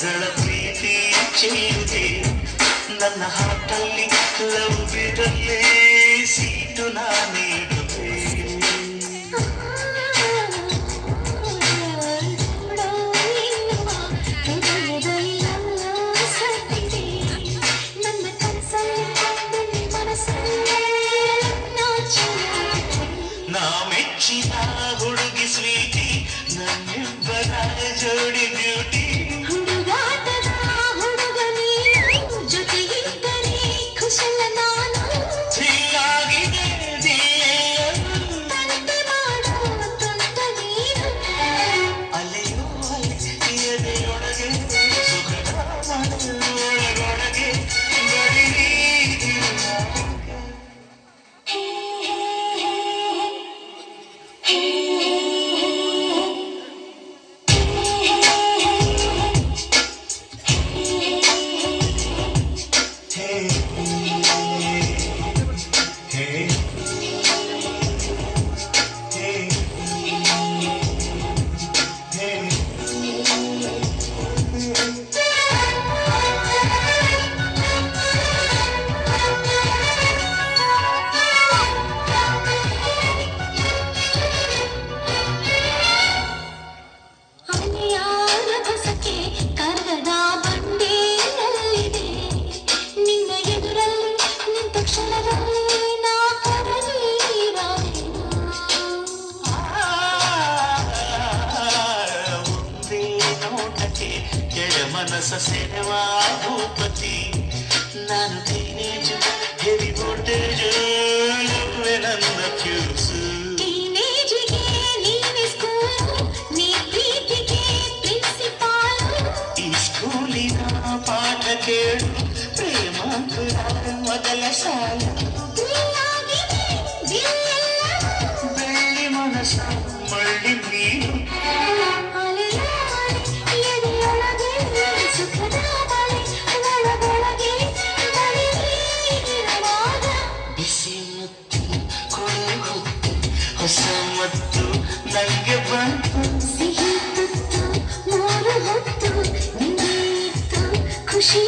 ದಿನಗಳ ಪ್ರೀತಿ ಚೆಲ್ಲಿದೆ ನನ್ನ ಹಾಟಲ್ಲಿ love ಬಿಡಲೇ seat ನಾನೀಡುವೆ ನಾ ಮೆಚ್ಚಿನ ಹುಡುಗಿ ಸ್ವೀಟಿ ನನ್ನಿಬ್ಬರ ಜೋಡಿ ಬ್ಯೂಟಿ ಹುಡುಗಾಟದ ಹುಡುಗ ನೀನು ಜೊತೆಗಿದ್ದರೆ ಕುಶಲ ನಾನು ಹೀಗಾಗಿದೆ ತಂದೆ ಮಾಡೋ ತುಂಟ ನೀನು ಅಲೆಯೋ ಎದೆಯೊಳಗೆ ಸುಖದ ಮನದೊಳಗೊಳಗೆ ಗಡಿ ಅಲೆಯಾದ ಬಸಕೆ ಕರಗದ ಬಂಡೆಯಲ್ಲಿದೆ ನಿನ್ನ ಎದುರಲ್ಲಿ ನಿಂತ ಕ್ಷಣದಲ್ಲಿ ನಾ ಒಂದೇ ನೋಟಕ್ಕೆ ಕೆಳ ಮನಸ ಸೆಳೆವಾ ಭೂಪತಿ ನಾನು ಟೀನೇಜ್ ಹೆವಿ ವೋಲ್ಟೇಜ್ ನನ್ನ ಫ್ಯೂಸು ಟೀನೇಜಿಗೆ ನೀನೆ ಸ್ಕೂಲು ನೀ ಪ್ರೀತಿಗೆ ಪ್ರಿನ್ಸಿಪಾಲು ಈ ಸ್ಕೂಲಿನ ಪಾಠ ಕೇಳು ಪ್ರೇಮಾಂಕುರ ಮೊದಲ ಸಾಲ ನೀನಾಗಿದೆ ದಿಲ್ಲೆಲ್ಲ ಬೆಳ್ಳಿ ಮನಸ ಮಳ್ಳಿ ನೀರು ಅಲೆಯಾಡಿ ಎದೆಯೊಳಗೆ ಸುಖದ ಬಳೆ ಒಳಗೊಳಗೆ ಬಳಿ ನೀಡಿರುವಾಗ ಬಿಸಿ ಮುತ್ತು ಕೊಡು ಹೊತ್ತು ಹೊಸ ಮತ್ತು ನಂಗೆ ಬಂತು ಸಿಹಿ ತುತ್ತು ಮೂರು ಹೊತ್ತು ನಿನ್ನೆ ಇತ್ತು ಖುಷಿ